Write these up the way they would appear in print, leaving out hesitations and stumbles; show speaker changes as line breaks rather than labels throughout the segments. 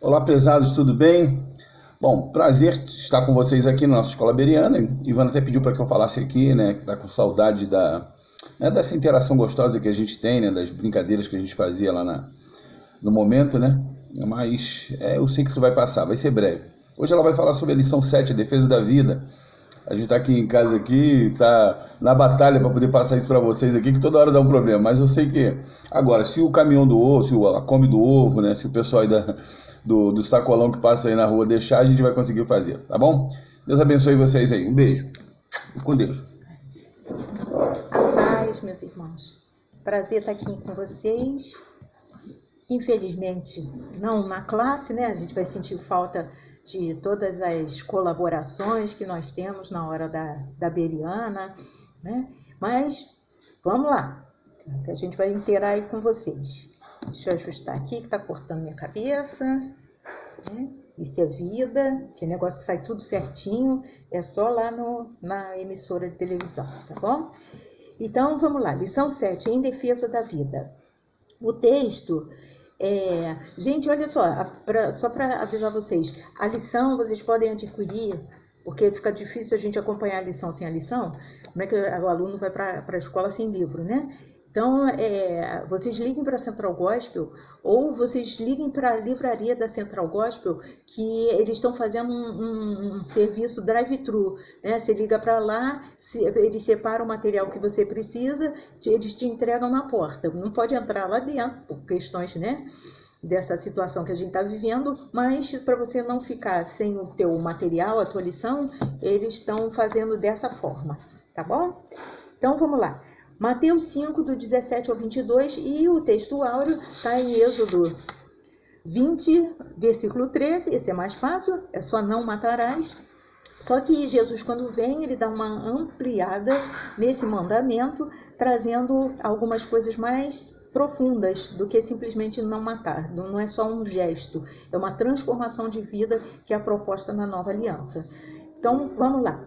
Olá, prezados, tudo bem? Bom, prazer estar com vocês aqui na nossa Escola Bereana. Ivana até pediu para que eu falasse aqui, né, que está com saudade dessa interação gostosa que a gente tem, né, das brincadeiras que a gente fazia lá no momento, né? Mas eu sei que isso vai passar, vai ser breve. Hoje ela vai falar sobre a lição 7, a defesa da vida. A gente está aqui em casa, está na batalha para poder passar isso para vocês aqui, que toda hora dá um problema. Mas eu sei que, agora, se o caminhão do ovo, se a Kombi do ovo, né, se o pessoal aí do sacolão que passa aí na rua deixar, a gente vai conseguir fazer, tá bom? Deus abençoe vocês aí. Um beijo. E com Deus.
A paz, meus irmãos. Prazer estar aqui com vocês. Infelizmente, não na classe, né? A gente vai sentir falta de todas as colaborações que nós temos na hora da Bereana, né? Mas vamos lá, que a gente vai interagir com vocês. Deixa eu ajustar aqui, que está cortando minha cabeça, né? Isso é vida, que é negócio que sai tudo certinho, é só lá na emissora de televisão, tá bom? Então, vamos lá, lição 7, em defesa da vida. O texto... gente, olha só, só para avisar vocês, a lição vocês podem adquirir, porque fica difícil a gente acompanhar a lição sem a lição. Como é que o aluno vai para a escola sem livro, né? Então, vocês liguem para a Central Gospel ou vocês liguem para a livraria da Central Gospel, que eles estão fazendo um serviço drive-thru, né? Você liga para lá, eles separam o material que você precisa, eles te entregam na porta. Não pode entrar lá dentro, por questões, né, dessa situação que a gente está vivendo, mas para você não ficar sem o teu material, a tua lição, eles estão fazendo dessa forma, tá bom? Então, vamos lá. Mateus 5, do 17 ao 22, e o texto áureo está em Êxodo 20, versículo 13, esse é mais fácil, é só não matarás. Só que Jesus, quando vem, ele dá uma ampliada nesse mandamento, trazendo algumas coisas mais profundas do que simplesmente não matar. Não é só um gesto, é uma transformação de vida que é a proposta na nova aliança. Então, vamos lá.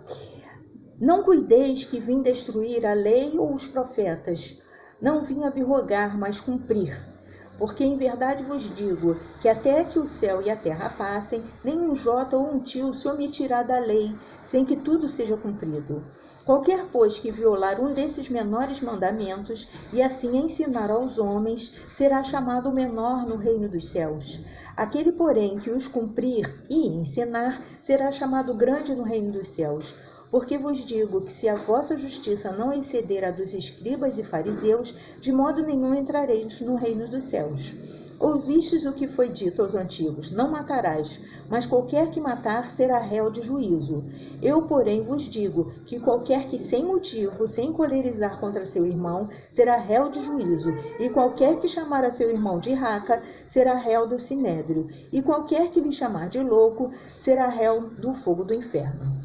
Não cuideis que vim destruir a lei ou os profetas. Não vim abrogar, mas cumprir. Porque em verdade vos digo que até que o céu e a terra passem, nem um jota ou um tio se omitirá da lei, sem que tudo seja cumprido. Qualquer, pois, que violar um desses menores mandamentos e assim ensinar aos homens, será chamado menor no reino dos céus. Aquele, porém, que os cumprir e ensinar, será chamado grande no reino dos céus. Porque vos digo que se a vossa justiça não exceder a dos escribas e fariseus, de modo nenhum entrareis no reino dos céus. Ouvistes o que foi dito aos antigos, não matarás, mas qualquer que matar será réu de juízo. Eu, porém, vos digo que qualquer que sem motivo, sem colerizar contra seu irmão, será réu de juízo, e qualquer que chamar a seu irmão de raca, será réu do sinédrio, e qualquer que lhe chamar de louco, será réu do fogo do inferno.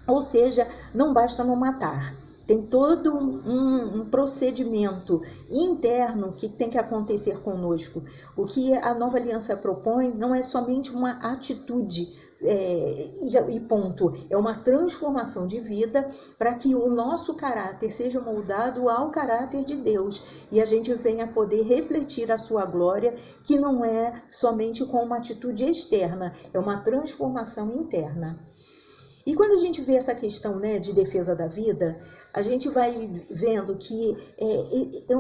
Ou seja, não basta não matar. Tem todo um procedimento interno que tem que acontecer conosco. O que a nova aliança propõe não é somente uma atitude e ponto. É uma transformação de vida para que o nosso caráter seja moldado ao caráter de Deus. E a gente venha poder refletir a sua glória, que não é somente com uma atitude externa, é uma transformação interna. E quando a gente vê essa questão, né, de defesa da vida, a gente vai vendo que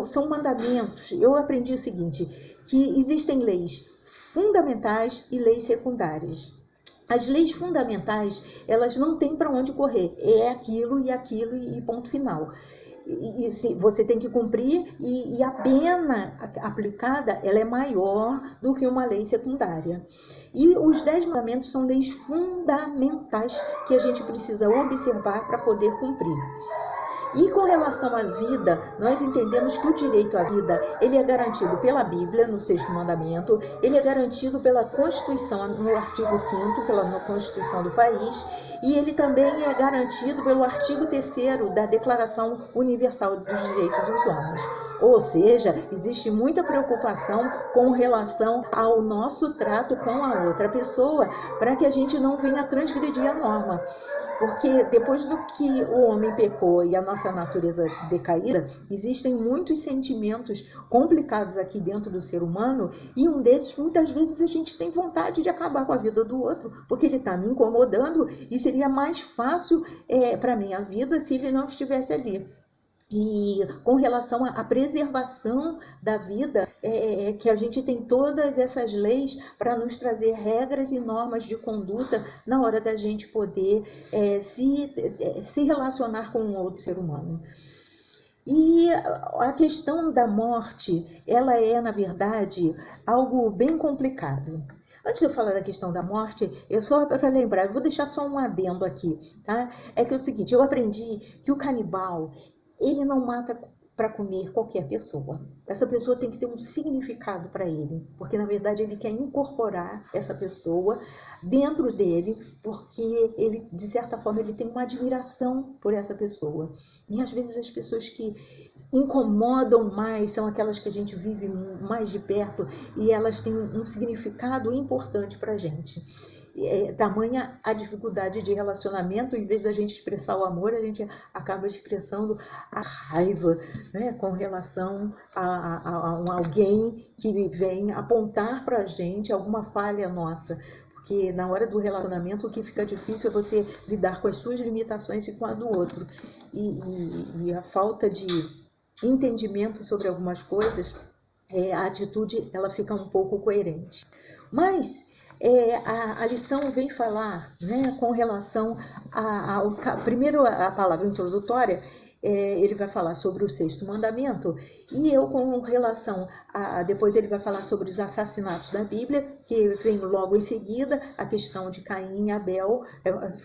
são mandamentos. Eu aprendi o seguinte, que existem leis fundamentais e leis secundárias. As leis fundamentais, elas não têm para onde correr. É aquilo e ponto final. E você tem que cumprir e a pena aplicada ela é maior do que uma lei secundária. E os 10 mandamentos são leis fundamentais que a gente precisa observar para poder cumprir. E com relação à vida, nós entendemos que o direito à vida, ele é garantido pela Bíblia, no 6º mandamento, ele é garantido pela Constituição, no artigo 5º, pela Constituição do país, e ele também é garantido pelo artigo 3º da Declaração Universal dos Direitos dos Homens. Ou seja, existe muita preocupação com relação ao nosso trato com a outra pessoa, para que a gente não venha transgredir a norma. Porque depois do que o homem pecou e a nossa natureza decaída, existem muitos sentimentos complicados aqui dentro do ser humano, e um desses, muitas vezes, a gente tem vontade de acabar com a vida do outro, porque ele está me incomodando e seria mais fácil para a minha vida se ele não estivesse ali. E com relação à preservação da vida, que a gente tem todas essas leis para nos trazer regras e normas de conduta na hora da gente poder se relacionar com um outro ser humano. E a questão da morte, ela é, na verdade, algo bem complicado. Antes de eu falar da questão da morte, eu só para lembrar, eu vou deixar só um adendo aqui, tá? É que é o seguinte, eu aprendi que o canibal, ele não mata para comer qualquer pessoa. Essa pessoa tem que ter um significado para ele, porque na verdade ele quer incorporar essa pessoa dentro dele, porque ele, de certa forma, ele tem uma admiração por essa pessoa. E às vezes as pessoas que incomodam mais são aquelas que a gente vive mais de perto e elas têm um significado importante para a gente. Tamanha a dificuldade de relacionamento, em vez da gente expressar o amor, a gente acaba expressando a raiva, né, com relação a alguém que vem apontar para a gente alguma falha nossa. Porque na hora do relacionamento o que fica difícil é você lidar com as suas limitações e com a do outro. E a falta de entendimento sobre algumas coisas, a atitude ela fica um pouco coerente. Mas a lição vem falar, né, com relação primeiro a palavra introdutória, ele vai falar sobre o 6º mandamento, e eu com relação depois ele vai falar sobre os assassinatos da Bíblia, que vem logo em seguida a questão de Caim e Abel,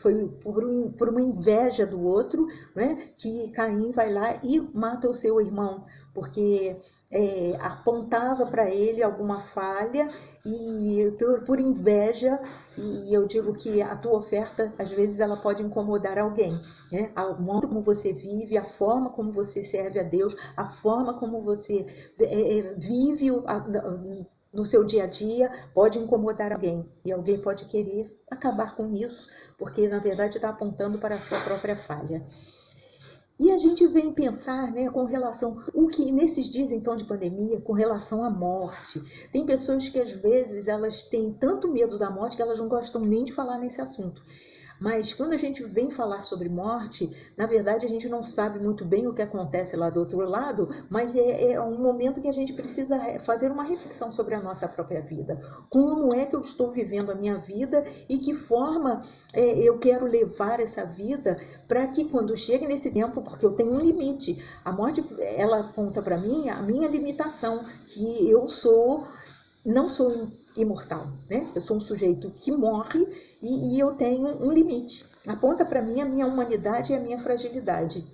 foi por uma inveja do outro, né, que Caim vai lá e mata o seu irmão, porque apontava para ele alguma falha, e por inveja, e eu digo que a tua oferta, às vezes, ela pode incomodar alguém, né? O modo como você vive, a forma como você serve a Deus, a forma como você vive no seu dia a dia, pode incomodar alguém, e alguém pode querer acabar com isso, porque, na verdade, está apontando para a sua própria falha. E a gente vem pensar, né, com relação, o que nesses dias então de pandemia, com relação à morte. Tem pessoas que às vezes elas têm tanto medo da morte que elas não gostam nem de falar nesse assunto. Mas quando a gente vem falar sobre morte, na verdade a gente não sabe muito bem o que acontece lá do outro lado, mas é um momento que a gente precisa fazer uma reflexão sobre a nossa própria vida. Como é que eu estou vivendo a minha vida e que forma eu quero levar essa vida para que quando chegue nesse tempo, porque eu tenho um limite, a morte ela aponta para mim a minha limitação, que eu não sou imortal, né? Eu sou um sujeito que morre e eu tenho um limite. Aponta para mim a minha humanidade e a minha fragilidade.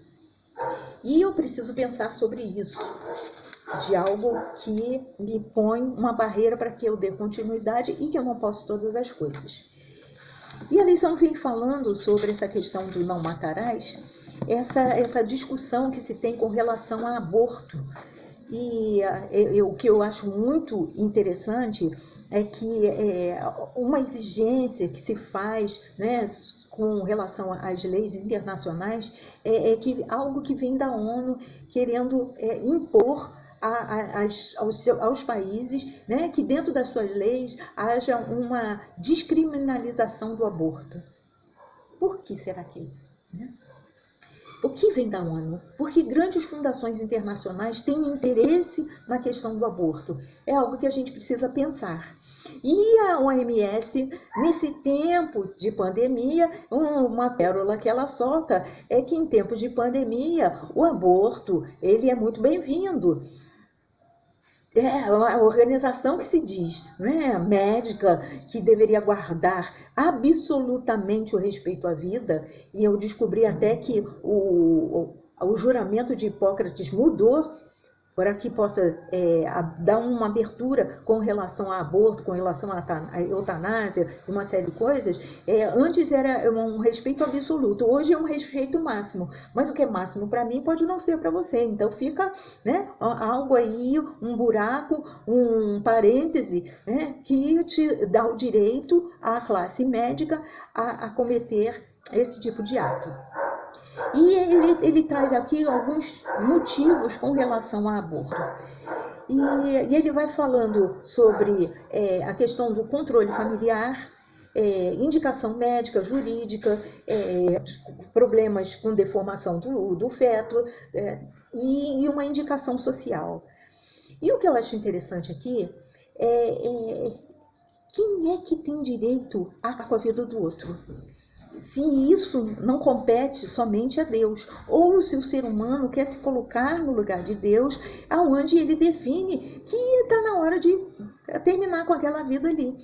E eu preciso pensar sobre isso, de algo que me põe uma barreira para que eu dê continuidade e que eu não posso todas as coisas. E a lição vem falando sobre essa questão do não matarás, essa discussão que se tem com relação a aborto. E o que eu acho muito interessante é que uma exigência que se faz, né, com relação às leis internacionais que algo que vem da ONU querendo impor aos países, né, que dentro das suas leis haja uma descriminalização do aborto. Por que será que é isso, né? O que vem da ONU? Porque grandes fundações internacionais têm interesse na questão do aborto. É algo que a gente precisa pensar. E a OMS, nesse tempo de pandemia, uma pérola que ela solta é que em tempos de pandemia, o aborto ele é muito bem-vindo. É uma organização que se diz, né, médica, que deveria guardar absolutamente o respeito à vida, e eu descobri até que o juramento de Hipócrates mudou para que possa dar uma abertura com relação ao aborto, com relação à eutanásia, uma série de coisas. Antes era um respeito absoluto, hoje é um respeito máximo, mas o que é máximo para mim pode não ser para você, então fica, né, algo aí, um buraco, um parêntese, né, que te dá o direito à classe médica a cometer esse tipo de ato. E ele traz aqui alguns motivos com relação ao aborto. E ele vai falando sobre a questão do controle familiar, indicação médica, jurídica, problemas com deformação do feto e uma indicação social. E o que eu acho interessante aqui quem é que tem direito a acabar com a vida do outro? Se isso não compete somente a Deus, ou se o ser humano quer se colocar no lugar de Deus, aonde ele define que está na hora de terminar com aquela vida ali,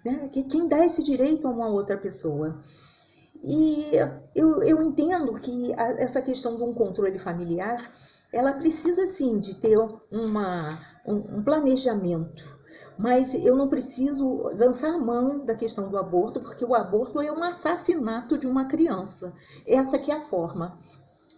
né? Quem dá esse direito a uma outra pessoa? E eu entendo que essa questão de um controle familiar, ela precisa sim de ter um planejamento. Mas eu não preciso lançar mão da questão do aborto, porque o aborto é um assassinato de uma criança. Essa que é a forma.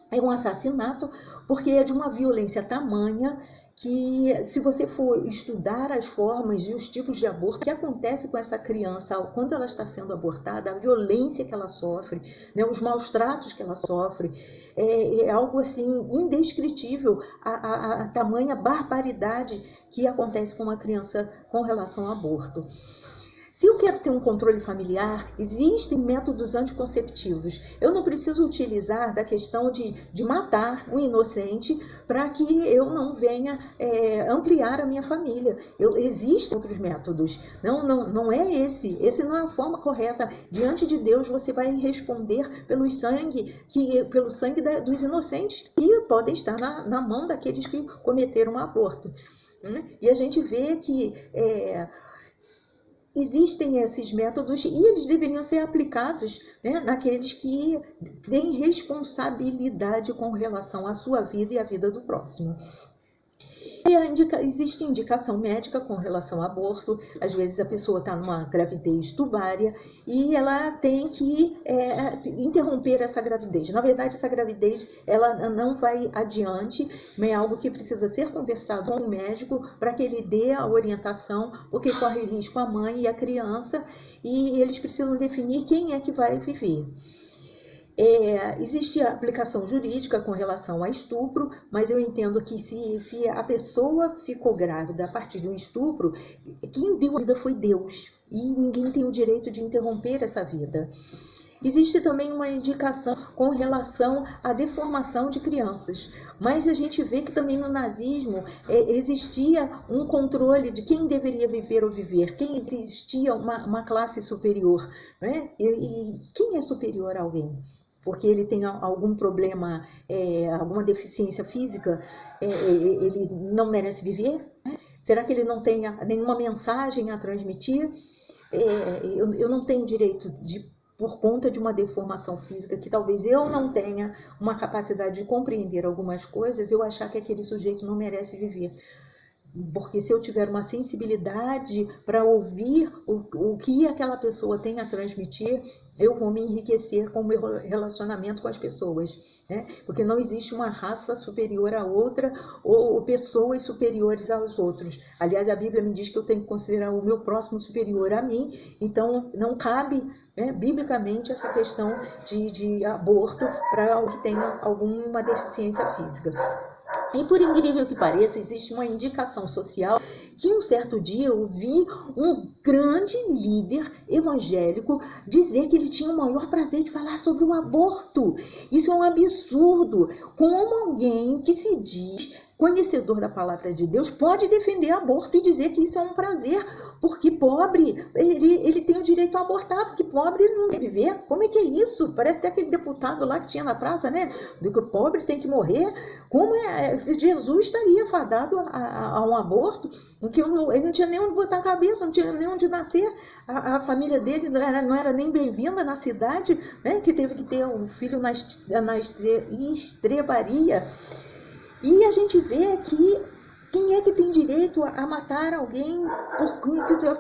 É um assassinato porque é de uma violência tamanha que, se você for estudar as formas e os tipos de aborto, o que acontece com essa criança quando ela está sendo abortada, a violência que ela sofre, né, os maus tratos que ela sofre, é algo assim indescritível, a tamanha barbaridade que acontece com uma criança com relação ao aborto. Se eu quero ter um controle familiar, existem métodos anticonceptivos. Eu não preciso utilizar da questão de matar um inocente para que eu não venha ampliar a minha família. Existem outros métodos. Não é esse. Esse não é a forma correta. Diante de Deus, você vai responder pelo sangue dos inocentes que podem estar na mão daqueles que cometeram um aborto. E a gente vê que existem esses métodos e eles deveriam ser aplicados, né, naqueles que têm responsabilidade com relação à sua vida e à vida do próximo. Existe indicação médica com relação ao aborto. Às vezes a pessoa está numa gravidez tubária e ela tem que interromper essa gravidez. Na verdade, essa gravidez ela não vai adiante, é algo que precisa ser conversado com o médico para que ele dê a orientação, porque corre risco a mãe e a criança, e eles precisam definir quem é que vai viver. Existe a aplicação jurídica com relação a estupro, mas eu entendo que se a pessoa ficou grávida a partir de um estupro, quem deu a vida foi Deus, e ninguém tem o direito de interromper essa vida. Existe também uma indicação com relação à deformação de crianças, mas a gente vê que também no nazismo existia um controle de quem deveria viver ou viver, quem existia uma classe superior, né? E quem é superior a alguém? Porque ele tem algum problema, alguma deficiência física, ele não merece viver? Será que ele não tem nenhuma mensagem a transmitir? Eu não tenho direito por conta de uma deformação física, que talvez eu não tenha uma capacidade de compreender algumas coisas, eu achar que aquele sujeito não merece viver. Porque se eu tiver uma sensibilidade para ouvir o que aquela pessoa tem a transmitir, eu vou me enriquecer com o meu relacionamento com as pessoas, né? Porque não existe uma raça superior a outra ou pessoas superiores aos outros. Aliás, a Bíblia me diz que eu tenho que considerar o meu próximo superior a mim, então não cabe, né, biblicamente, essa questão de aborto para alguém que tenha alguma deficiência física. E por incrível que pareça, existe uma indicação social que um certo dia eu vi um grande líder evangélico dizer que ele tinha o maior prazer de falar sobre o aborto. Isso é um absurdo. Como alguém que se diz conhecedor da palavra de Deus pode defender aborto e dizer que isso é um prazer, porque pobre, ele tem o direito a abortar, porque pobre não deve viver. Como é que é isso? Parece até aquele deputado lá que tinha na praça, né? Do que o pobre tem que morrer. Como Jesus estaria fadado a um aborto? Porque ele não tinha nem onde botar a cabeça, não tinha nem onde nascer. A família dele não era nem bem-vinda na cidade, né? Que teve que ter um filho na estrebaria. E a gente vê que Quem é que tem direito a matar alguém?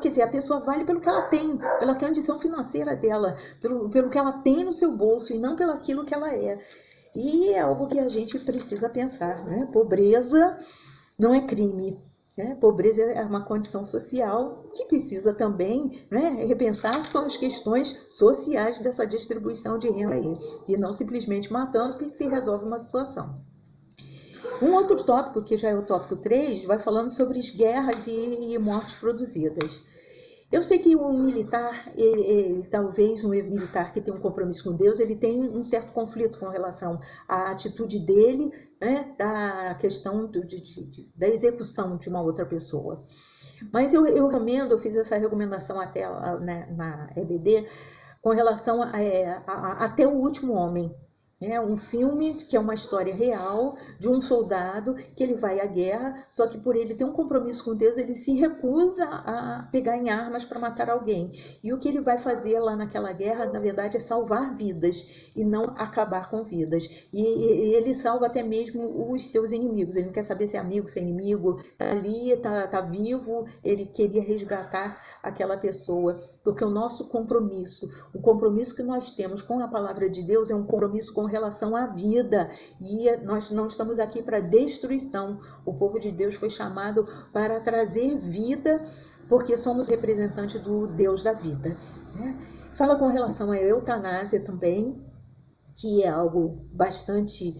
Quer dizer, a pessoa vale pelo que ela tem, pela condição financeira dela, pelo que ela tem no seu bolso e não pelo aquilo que ela é. E é algo que a gente precisa pensar, né? Pobreza não é crime. Pobreza é uma condição social que precisa também, né, repensar são as questões sociais dessa distribuição de renda aí, e não simplesmente matando que se resolve uma situação. Um outro tópico, que já é o tópico 3, vai falando sobre as guerras e mortes produzidas. Eu sei que um militar, talvez um militar que tem um compromisso com Deus, ele tem um certo conflito com relação à atitude dele, né, da questão da execução de uma outra pessoa. Mas eu fiz essa recomendação até na EBD, com relação até o último homem. Um filme que é uma história real de um soldado que ele vai à guerra, só que por ele ter um compromisso com Deus, ele se recusa a pegar em armas para matar alguém. E o que ele vai fazer lá naquela guerra, na verdade, é salvar vidas e não acabar com vidas. E ele salva até mesmo os seus inimigos. Ele não quer saber se é amigo, se é inimigo. Está ali, está vivo, ele queria resgatar aquela pessoa. Porque o nosso compromisso, o compromisso que nós temos com a palavra de Deus é um compromisso com relação à vida, e nós não estamos aqui para destruição. O povo de Deus foi chamado para trazer vida, porque somos representantes do Deus da vida. Fala com relação à eutanásia também, que é algo bastante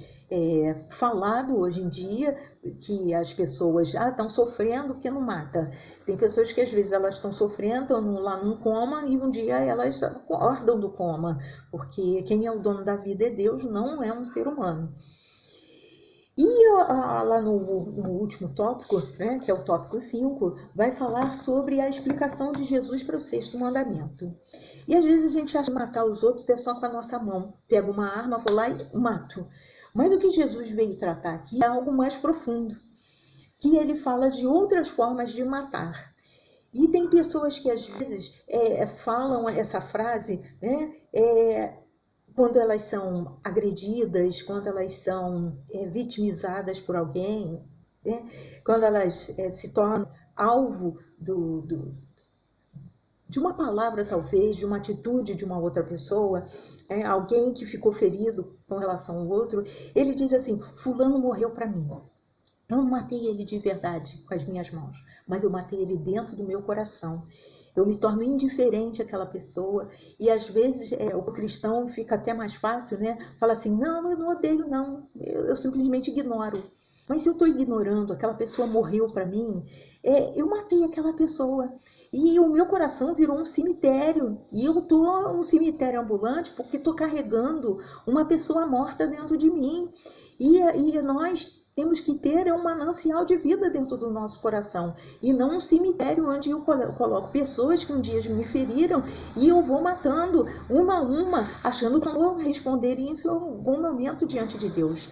falado hoje em dia, que as pessoas estão sofrendo, que não mata. Tem pessoas que às vezes elas estão sofrendo, estão lá num coma, e um dia elas acordam do coma, porque quem é o dono da vida é Deus, não é um ser humano. E lá no último tópico, né, que é o tópico 5, vai falar sobre a explicação de Jesus para o 6º mandamento. E às vezes a gente acha que matar os outros é só com a nossa mão. Pego uma arma, vou lá e mato. Mas o que Jesus veio tratar aqui é algo mais profundo, que ele fala de outras formas de matar. E tem pessoas que às vezes falam essa frase, né, quando elas são agredidas, quando elas são vitimizadas por alguém, né, quando elas se tornam alvo de uma palavra, talvez, de uma atitude de uma outra pessoa, alguém que ficou ferido com relação ao outro, ele diz assim: fulano morreu para mim. Eu não matei ele de verdade com as minhas mãos, mas eu matei ele dentro do meu coração. Eu me torno indiferente àquela pessoa, e às vezes o cristão fica até mais fácil, né? Fala assim: não, eu não odeio, não, eu simplesmente ignoro. Mas se eu estou ignorando, aquela pessoa morreu para mim, eu matei aquela pessoa. E o meu coração virou um cemitério. E eu estou um cemitério ambulante porque estou carregando uma pessoa morta dentro de mim. E nós temos que ter um manancial de vida dentro do nosso coração. E não um cemitério onde eu coloco pessoas que um dia me feriram e eu vou matando uma a uma, achando que eu vou responder isso em algum momento diante de Deus.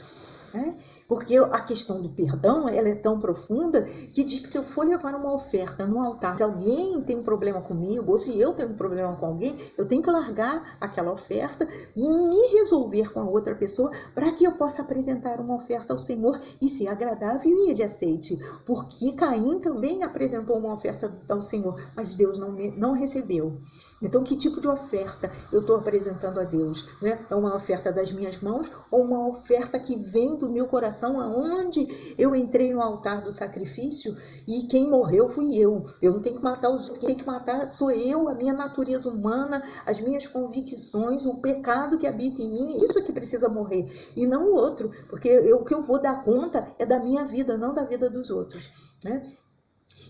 Porque a questão do perdão, ela é tão profunda que diz que se eu for levar uma oferta no altar, se alguém tem um problema comigo, ou se eu tenho um problema com alguém, eu tenho que largar aquela oferta, me resolver com a outra pessoa, para que eu possa apresentar uma oferta ao Senhor e ser agradável e Ele aceite. Porque Caim também apresentou uma oferta ao Senhor, mas Deus não recebeu. Então, que tipo de oferta eu estou apresentando a Deus? É uma oferta das minhas mãos ou uma oferta que vem do meu coração, aonde eu entrei no altar do sacrifício e quem morreu fui eu. Eu não tenho que matar os outros, quem tem que matar sou eu, a minha natureza humana, as minhas convicções, o pecado que habita em mim, isso que precisa morrer, e não o outro, porque o que eu vou dar conta é da minha vida, não da vida dos outros, né?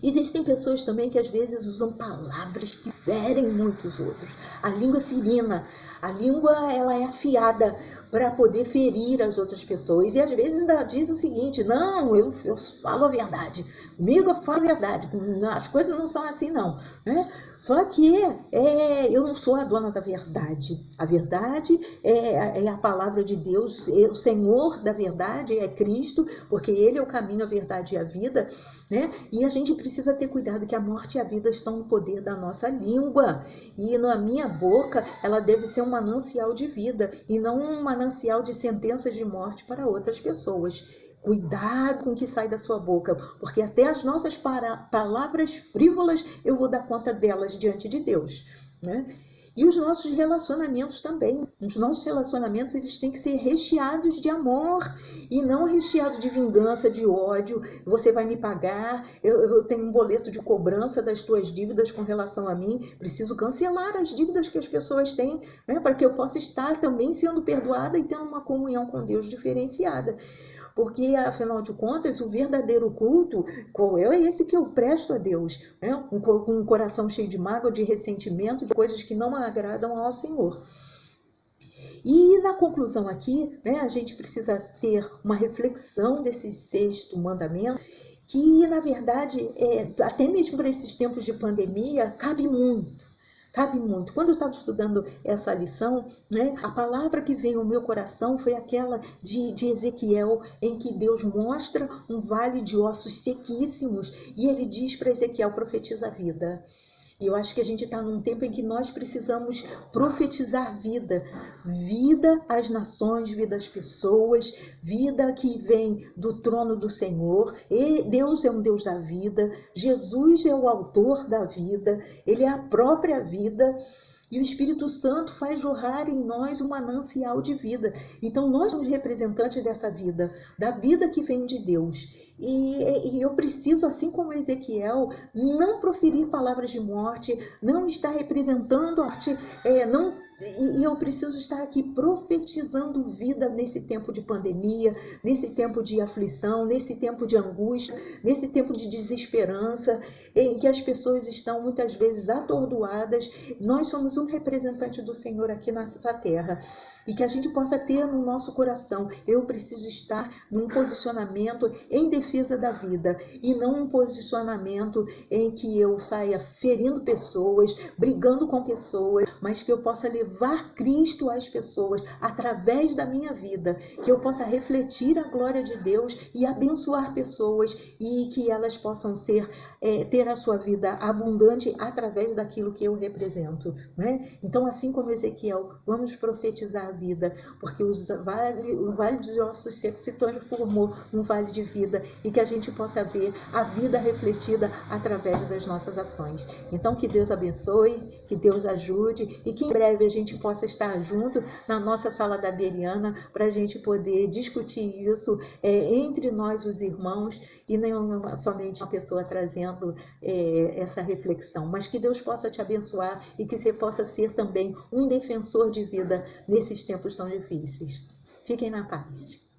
Existem pessoas também que às vezes usam palavras que ferem muito os outros. A língua é ferina, a língua ela é afiada para poder ferir as outras pessoas. E às vezes ainda diz o seguinte: não, eu falo a verdade, comigo eu falo a verdade, as coisas não são assim não. Só que eu não sou a dona da verdade. A verdade é a palavra de Deus, o Senhor da verdade é Cristo, porque Ele é o caminho, a verdade e a vida. E a gente precisa ter cuidado que a morte e a vida estão no poder da nossa língua. E na minha boca, ela deve ser um manancial de vida e não um manancial de sentenças de morte para outras pessoas. Cuidado com o que sai da sua boca, porque até as nossas palavras frívolas eu vou dar conta delas diante de Deus, né? E os nossos relacionamentos também. Os nossos relacionamentos, eles têm que ser recheados de amor e não recheados de vingança, de ódio. Você vai me pagar, eu tenho um boleto de cobrança das tuas dívidas com relação a mim. Preciso cancelar as dívidas que as pessoas têm, né, para que eu possa estar também sendo perdoada e tendo uma comunhão com Deus diferenciada. Porque, afinal de contas, o verdadeiro culto, qual é esse que eu presto a Deus? Né? Com um coração cheio de mágoa, de ressentimento, de coisas que não agradam ao Senhor. E na conclusão aqui, né, a gente precisa ter uma reflexão desse sexto mandamento, que, na verdade, até mesmo para esses tempos de pandemia, cabe muito. Cabe muito. Quando eu estava estudando essa lição, né, a palavra que veio ao meu coração foi aquela de Ezequiel, em que Deus mostra um vale de ossos sequíssimos e ele diz para Ezequiel: profetiza a vida. E eu acho que a gente está num tempo em que nós precisamos profetizar vida. Vida às nações, vida às pessoas, vida que vem do trono do Senhor. E Deus é um Deus da vida, Jesus é o autor da vida, Ele é a própria vida. E o Espírito Santo faz jorrar em nós um manancial de vida. Então nós somos representantes dessa vida, da vida que vem de Deus. E eu preciso, assim como Ezequiel, não proferir palavras de morte, não estar representando a morte, e eu preciso estar aqui profetizando vida nesse tempo de pandemia, nesse tempo de aflição, nesse tempo de angústia, nesse tempo de desesperança, em que as pessoas estão muitas vezes atordoadas. Nós somos um representante do Senhor aqui nessa terra. E que a gente possa ter no nosso coração: eu preciso estar num posicionamento em defesa da vida, e não um posicionamento em que eu saia ferindo pessoas, brigando com pessoas, mas que eu possa levar Cristo às pessoas através da minha vida, que eu possa refletir a glória de Deus e abençoar pessoas, e que elas possam ter a sua vida abundante através daquilo que eu represento, né? Então, assim como Ezequiel, vamos profetizar a vida, porque o vale dos ossos secos se transformou num vale de vida, e que a gente possa ver a vida refletida através das nossas ações. Então, que Deus abençoe, que Deus ajude, e que em breve a gente possa estar junto na nossa sala da Beriana, para a gente poder discutir isso entre nós, os irmãos, e não somente uma pessoa trazendo essa reflexão, mas que Deus possa te abençoar e que você possa ser também um defensor de vida nesses tempos tão difíceis. Fiquem na paz.